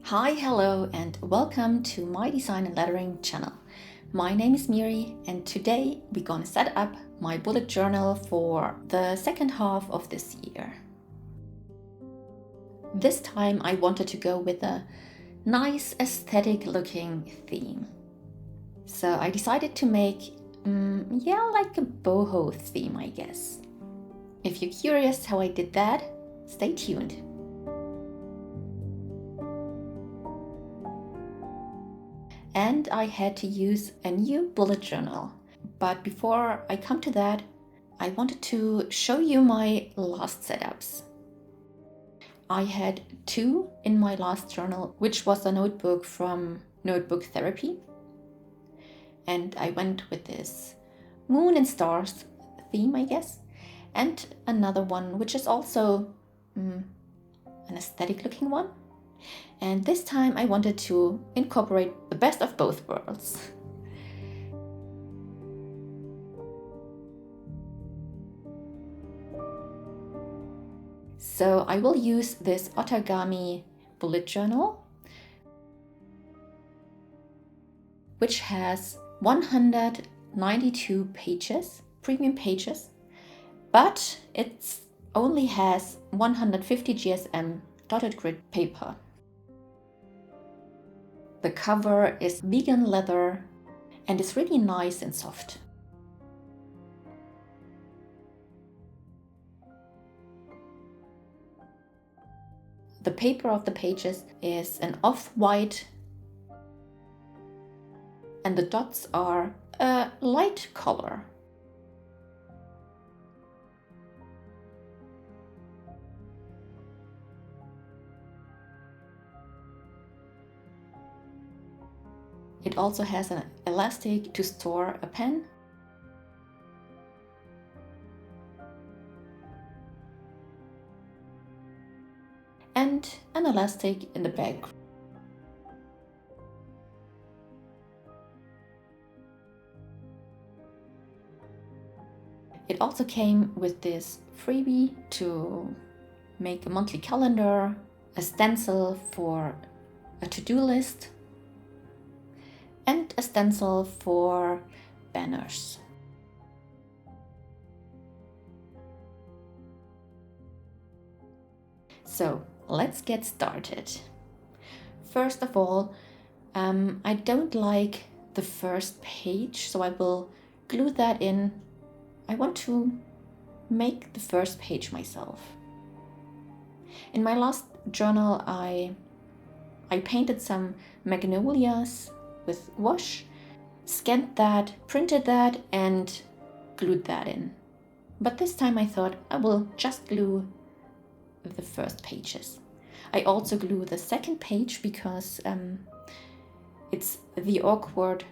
Hi, hello, and welcome to my design and lettering channel. My name is Miri, and today we're gonna set up my bullet journal for the second half of this year. This time I wanted to go with a nice aesthetic looking theme. So I decided to make, like a boho theme, I guess. If you're curious how I did that, stay tuned. And I had to use a new bullet journal. But before I come to that, I wanted to show you my last setups. I had two in my last journal, which was a notebook from Notebook Therapy. And I went with this moon and stars theme, I guess. And another one, which is also an aesthetic looking one. And this time I wanted to incorporate the best of both worlds. So I will use this Otagami bullet journal, which has 192 pages, premium pages, but it only has 150 GSM dotted grid paper. The cover is vegan leather and is really nice and soft. The paper of the pages is an off-white and the dots are a light color. It also has an elastic to store a pen. And an elastic in the back. It also came with this freebie to make a monthly calendar, a stencil for a to-do list, and a stencil for banners. So let's get started. First of all, I don't like the first page, so I will glue that in. I want to make the first page myself. In my last journal, I painted some magnolias with wash, scanned that, printed that, and glued that in. But this time I thought I will just glue the first pages. I also glue the second page because it's the awkward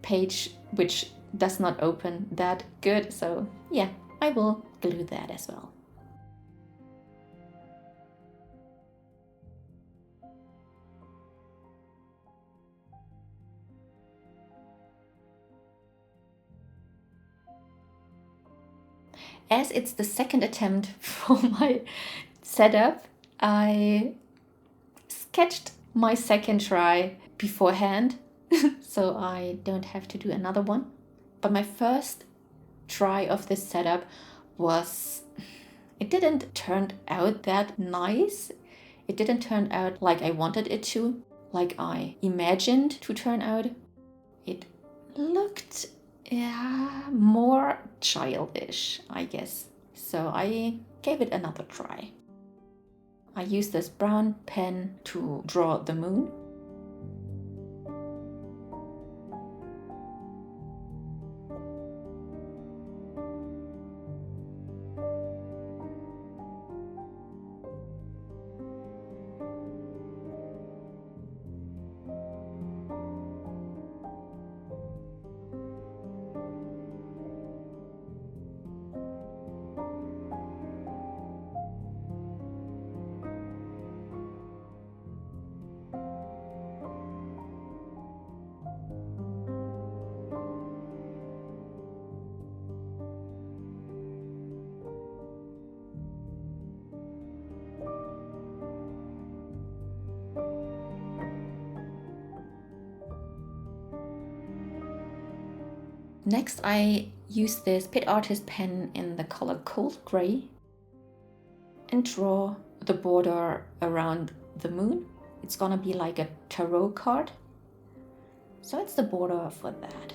page which does not open that good, so yeah, I will glue that as well. As it's the second attempt for my setup, I sketched my second try beforehand, so I don't have to do another one. But my first try of this setup it didn't turn out that nice. It didn't turn out like I wanted it to, like I imagined to turn out. It looked more childish, I guess. So I gave it another try. I used this brown pen to draw the moon. Next, I use this Pit Artist pen in the color Cold Gray and draw the border around the moon. It's gonna be like a tarot card. So it's the border for that.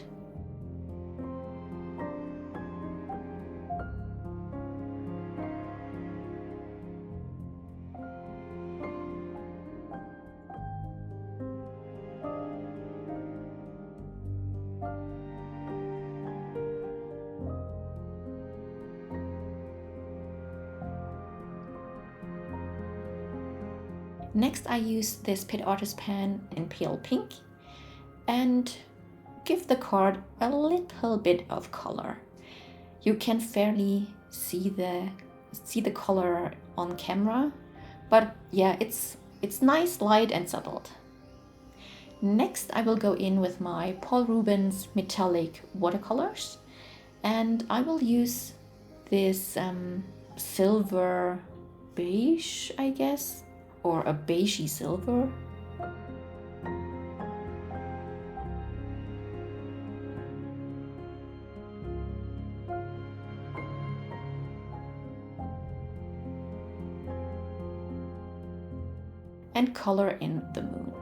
Next, I use this Pit Artist pen in pale pink and give the card a little bit of color. You can fairly see the color on camera, but yeah, it's nice, light and settled. Next, I will go in with my Paul Rubens metallic watercolors, and I will use this silver beige, I guess, or a beigey silver. And color in the moon.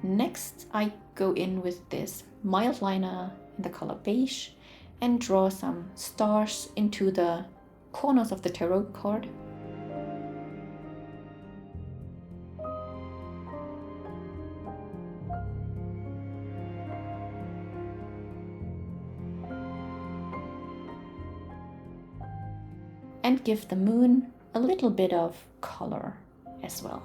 Next, I go in with this mild liner in the color beige and draw some stars into the corners of the tarot card. And give the moon a little bit of color as well.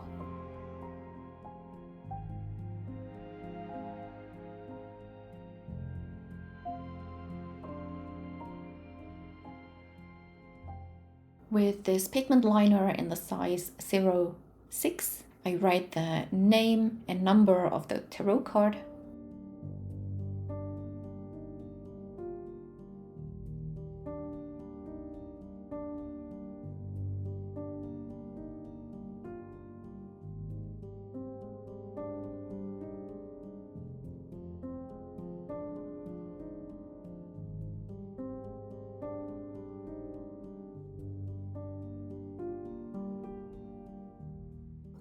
With this pigment liner in the size 06, I write the name and number of the tarot card.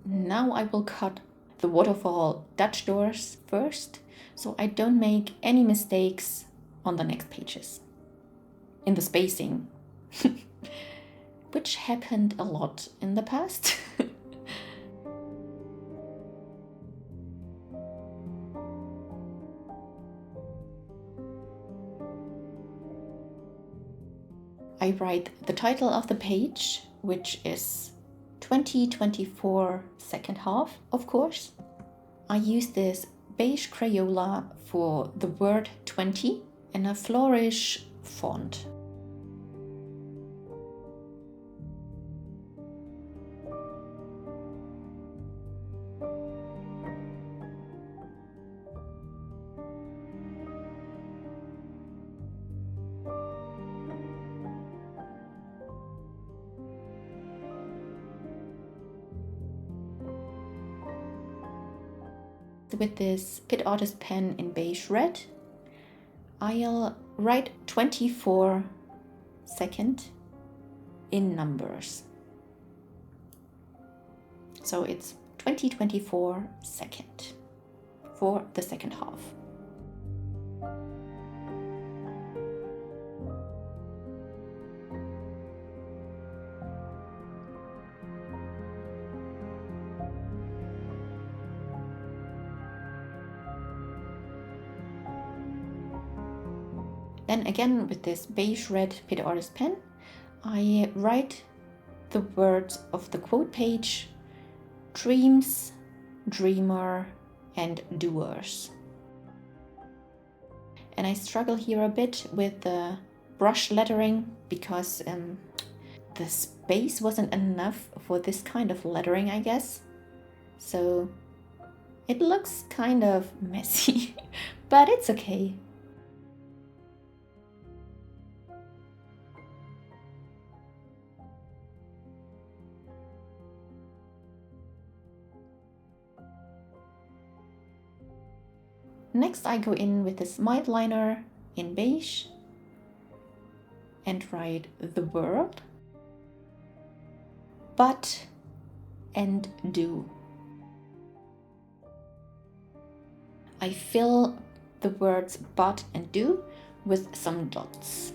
Now I will cut the waterfall Dutch doors first, so I don't make any mistakes on the next pages in the spacing, which happened a lot in the past. I write the title of the page, which is 2024 second half, of course. I use this beige Crayola for the word 20 in a flourish font. With this Pit Artist pen in beige red, I'll write 24 second in numbers. So it's 2024 second for the second half. Then again with this beige red Pit Artist pen, I write the words of the quote page: dreams, dreamer, and doers. And I struggle here a bit with the brush lettering because the space wasn't enough for this kind of lettering, I guess. So It looks kind of messy, but it's okay. Next I go in with this mild liner in beige and write the word, but and do. I fill the words but and do with some dots.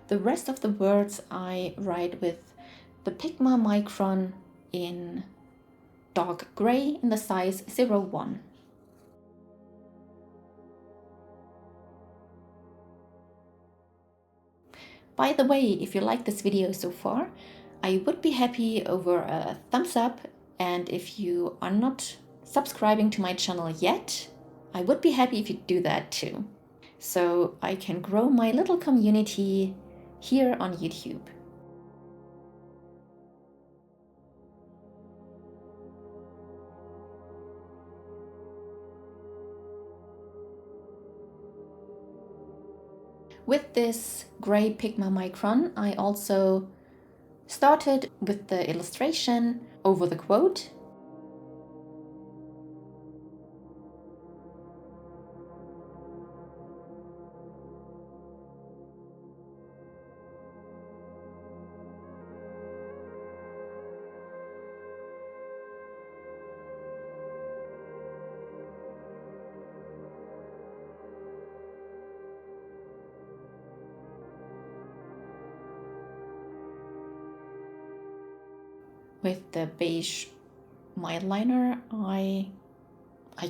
The rest of the words I write with the Pigma Micron in dark gray in the size 01. By the way, if you like this video so far, I would be happy over a thumbs up, and if you are not subscribing to my channel yet, I would be happy if you do that too, so I can grow my little community here on YouTube. With this gray Pigma Micron, I also started with the illustration over the quote. With the beige mild liner, I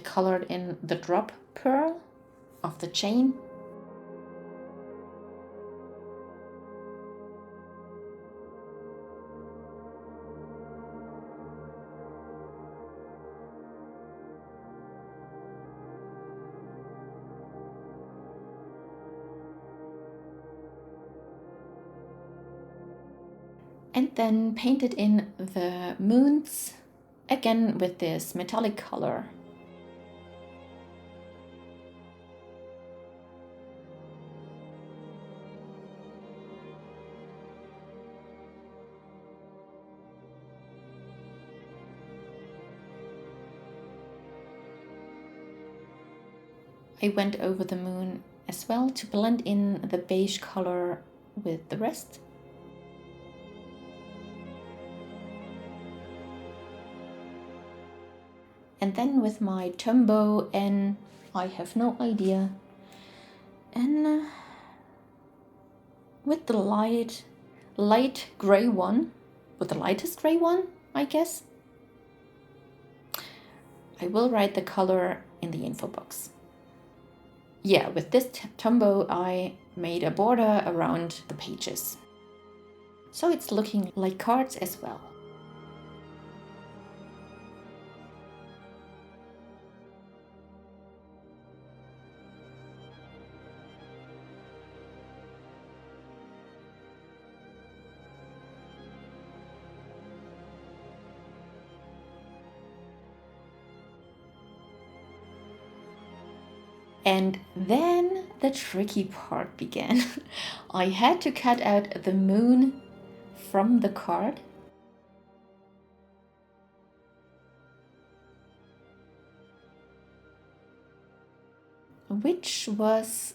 colored in the drop pearl of the chain. And then painted in the moons, again with this metallic color. I went over the moon as well to blend in the beige color with the rest. And then with my Tombow N, I have no idea, and with the light gray one, with the lightest gray one, I guess. I will write the color in the info box. Yeah, with this Tombow I made a border around the pages, so it's looking like cards as well. And then the tricky part began. I had to cut out the moon from the card. Which was,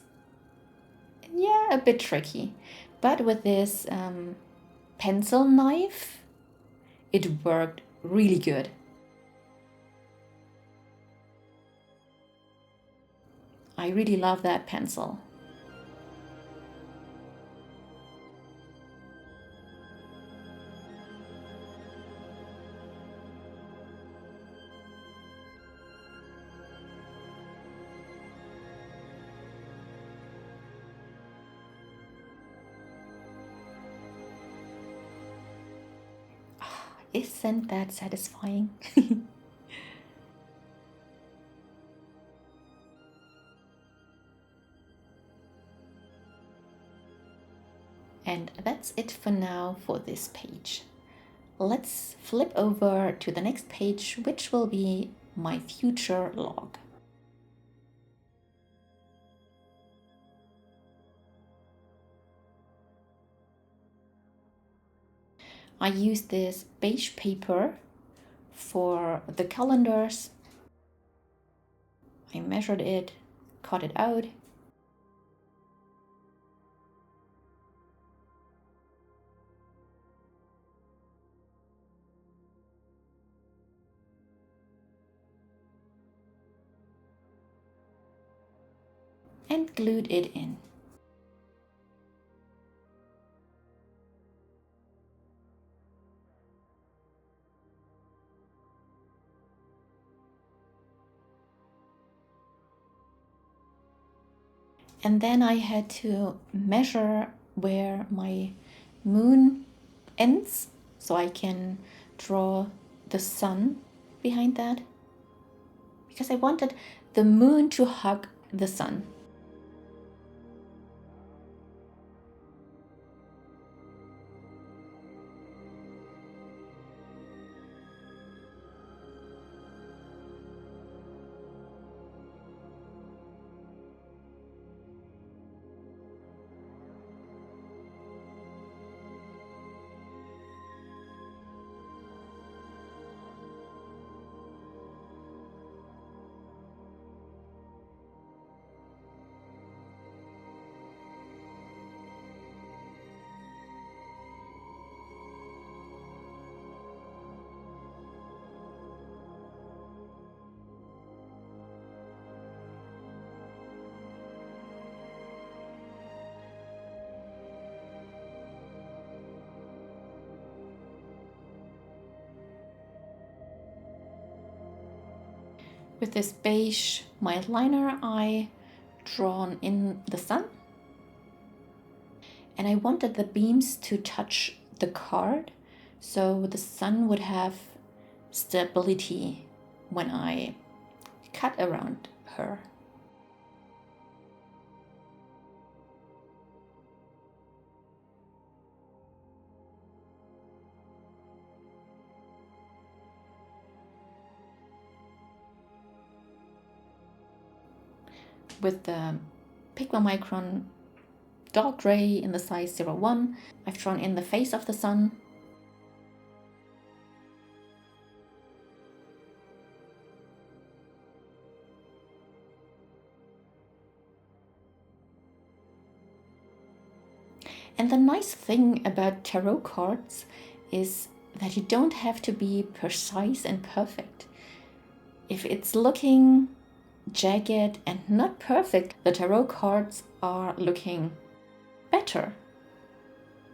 yeah, a bit tricky. But with this pencil knife, it worked really good. I really love that pencil. Isn't that satisfying? And that's it for now for this page. Let's flip over to the next page, which will be my future log. I use this beige paper for the calendars. I measured it, cut it out. And glued it in. And then I had to measure where my moon ends so I can draw the sun behind that, because I wanted the moon to hug the sun. With this beige mild liner, I drawn in the sun. And I wanted the beams to touch the card, so the sun would have stability when I cut around her. With the Pigma Micron dark gray in the size 01, I've drawn in the face of the sun. And the nice thing about tarot cards is that you don't have to be precise and perfect. If it's looking jagged and not perfect, the tarot cards are looking better,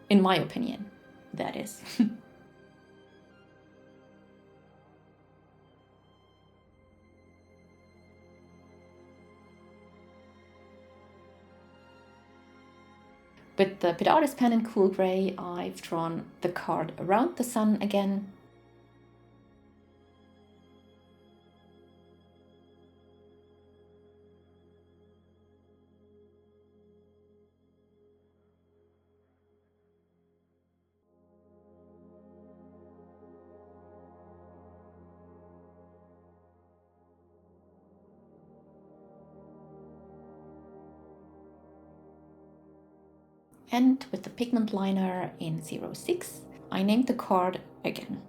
in my opinion, that is. With the Pit Artist pen in cool gray, I've drawn the card around the sun again. And with the pigment liner in 06, I named the card again.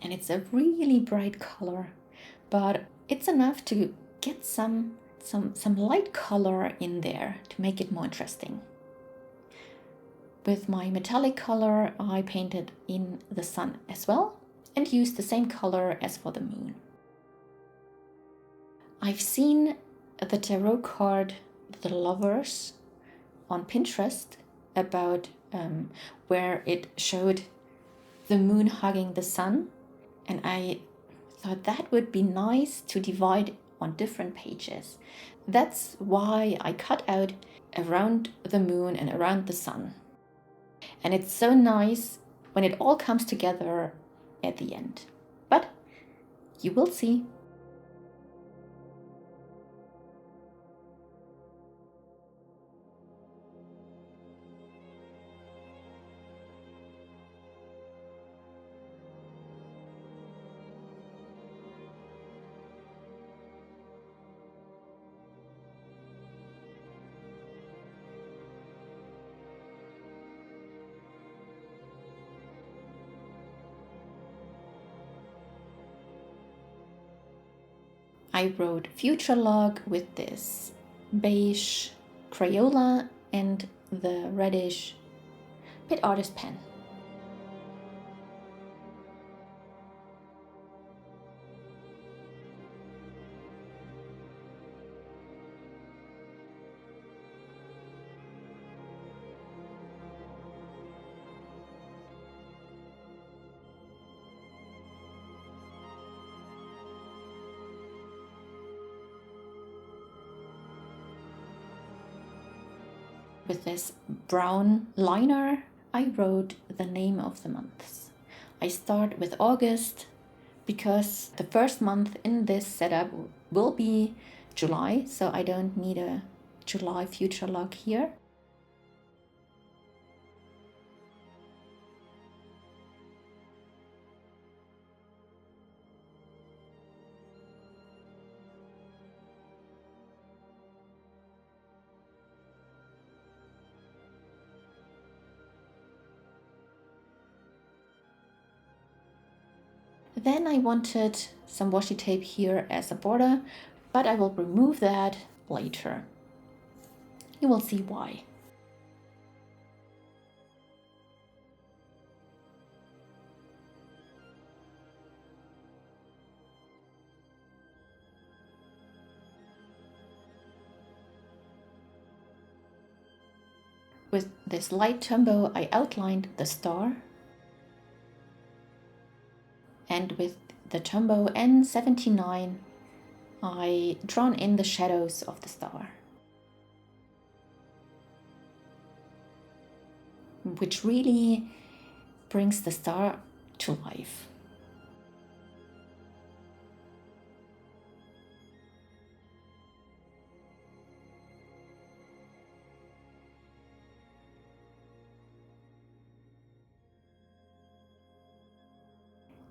And it's a really bright color, but it's enough to get some light color in there to make it more interesting. With my metallic color, I painted in the sun as well and used the same color as for the moon. I've seen the tarot card, The Lovers, on Pinterest about where it showed the moon hugging the sun, and I thought that would be nice to divide on different pages. That's why I cut out around the moon and around the sun. And it's so nice when it all comes together at the end. But you will see. I wrote future log with this beige Crayola and the reddish Pit Artist pen. With this brown liner, I wrote the name of the months. I start with August because the first month in this setup will be July, so I don't need a July future log here. Then I wanted some washi tape here as a border, but I will remove that later. You will see why. With this light Tombow, I outlined the star. And with the Tombow N79, I drawn in the shadows of the star, which really brings the star to life.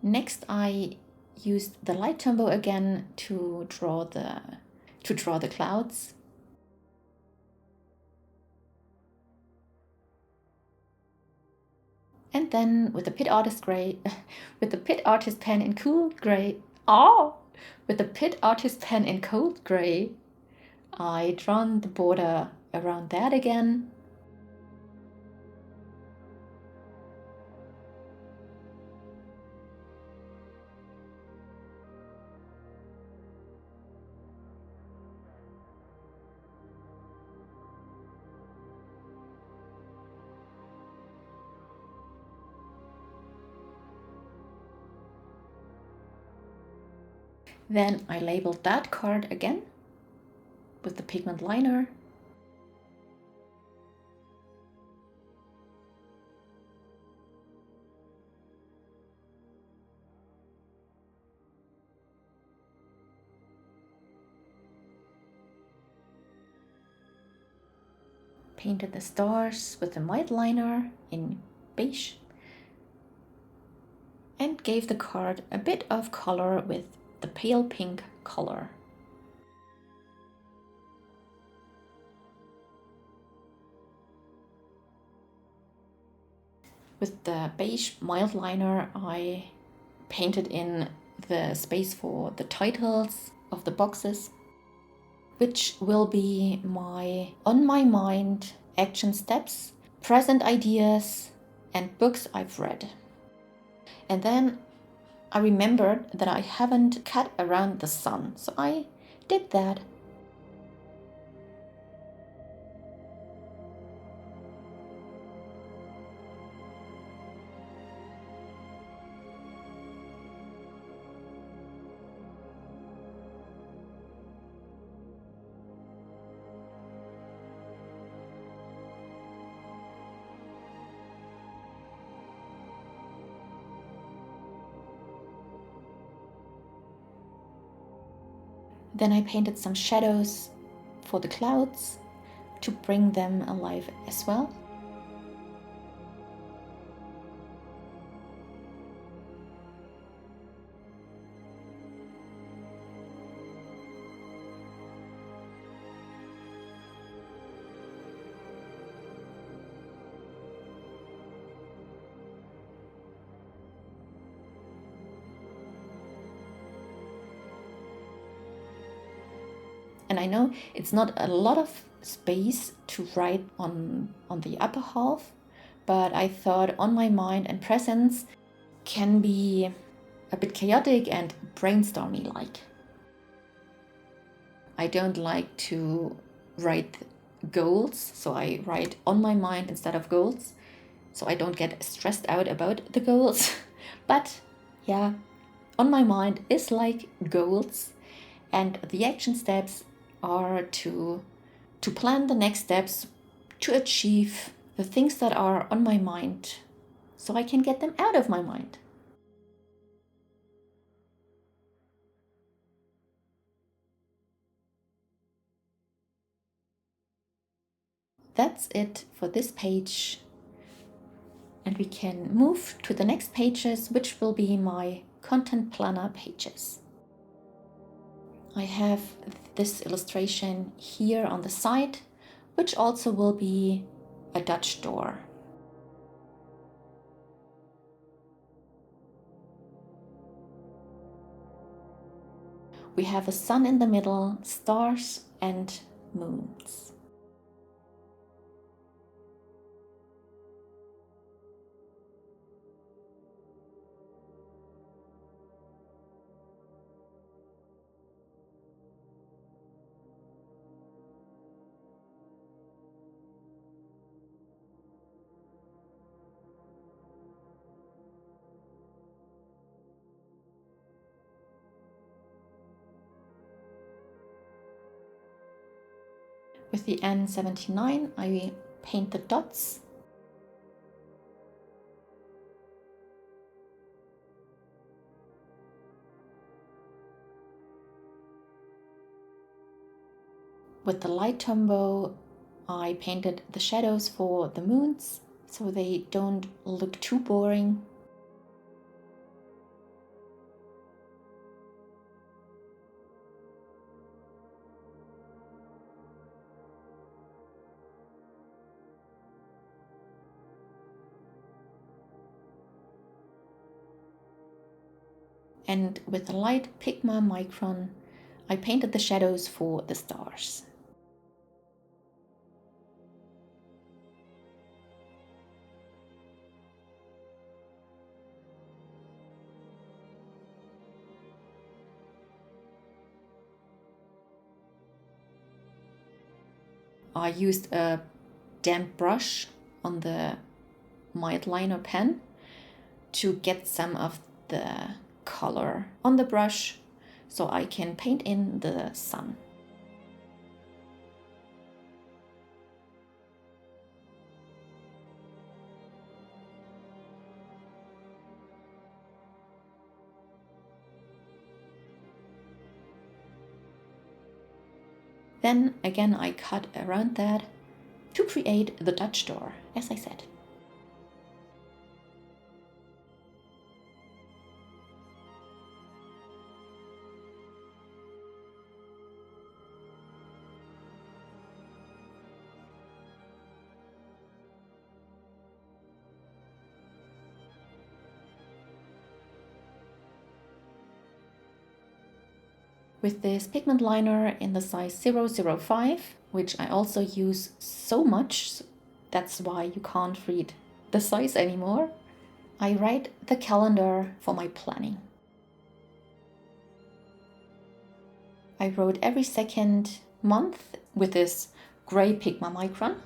Next, I used the light Tombow again to draw the clouds. And then with the Pit Artist pen in cool gray, with the Pit Artist pen in cold gray, I drawn the border around that again. Then I labeled that card again with the pigment liner. Painted the stars with the white liner in beige and gave the card a bit of color with the pale pink color. With the beige mild liner, I painted in the space for the titles of the boxes, which will be my On My Mind action steps present ideas, and books I've read. And then I remembered that I haven't cut around the sun, so I did that. Then I painted some shadows for the clouds to bring them alive as well. And I know it's not a lot of space to write on the upper half, but I thought on my mind and presence can be a bit chaotic and brainstormy like. I don't like to write goals, so I write on my mind instead of goals, so I don't get stressed out about the goals. But yeah, on my mind is like goals, and the action steps are to plan the next steps to achieve the things that are on my mind so I can get them out of my mind. That's it for this page, and we can move to the next pages, which will be my content planner pages. I have this illustration here on the side, which also will be a Dutch door. We have a sun in the middle, stars and moons. With the N79, I paint the dots. With the light Tombow, I painted the shadows for the moons, so they don't look too boring. And with the light Pigma Micron, I painted the shadows for the stars. I used a damp brush on the mild liner pen to get some of the color on the brush so I can paint in the sun. Then again I cut around that to create the Dutch door, as I said. With this pigment liner in the size 005, which I also use so much That's why you can't read the size anymore. I write the calendar for my planning. I wrote every second month with this gray Pigma Micron.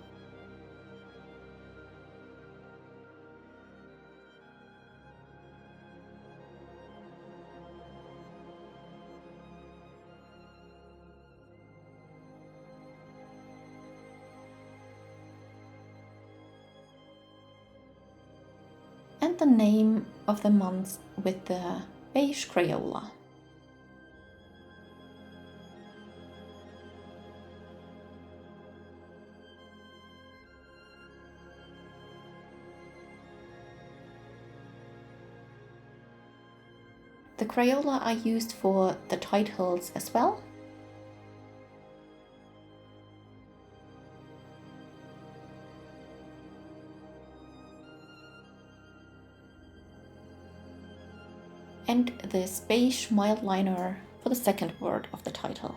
And the name of the month with the beige Crayola. The Crayola I used for the titles as well. And this beige mild liner for the second word of the title.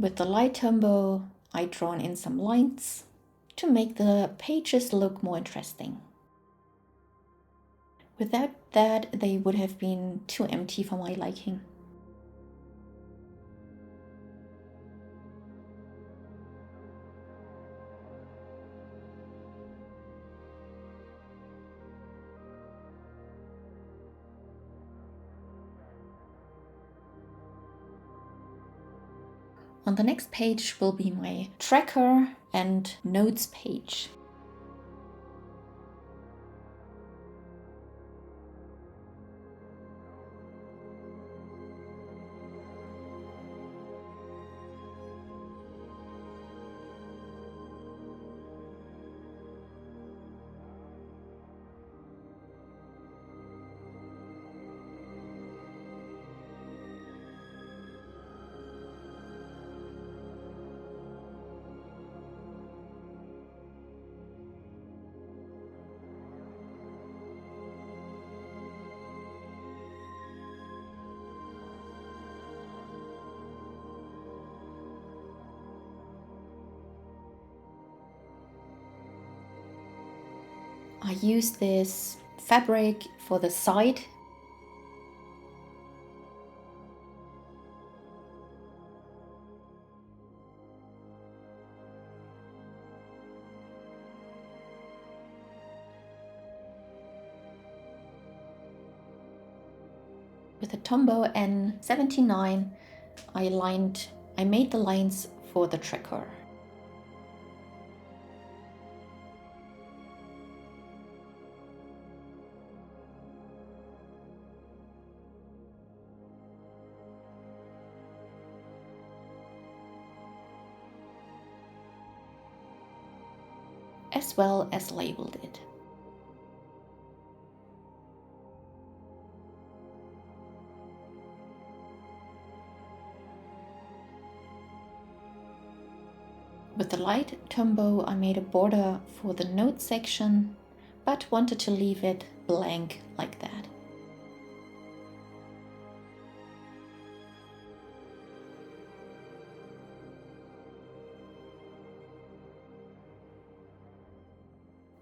With the light Tombow, I've drawn in some lines to make the pages look more interesting. Without that, they would have been too empty for my liking. On the next page will be my tracker and notes page. I use this fabric for the side. With a Tombow N79, I made the lines for the tracker. As well as labeled it. With the light Tombow, I made a border for the note section, but wanted to leave it blank like that.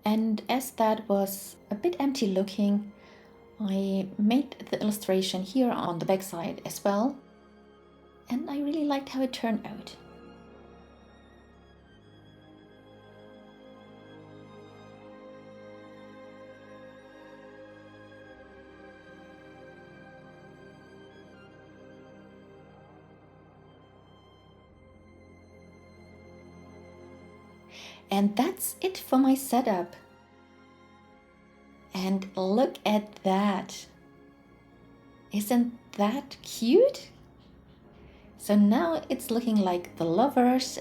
And as that was a bit empty looking, I made the illustration here on the back side as well, and I really liked how it turned out. And that's it for my setup. And look at that. Isn't that cute? So now it's looking like the lovers.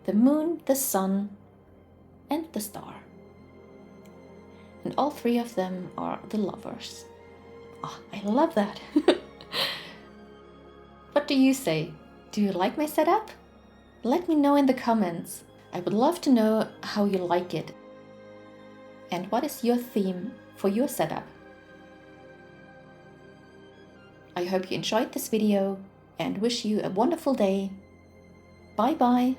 The moon, the sun, and the star. and all three of them are the lovers. Oh, I love that. What do you say? Do you like my setup? Let me know in the comments. I would love to know how you like it. And what is your theme for your setup? I hope you enjoyed this video and wish you a wonderful day. Bye bye.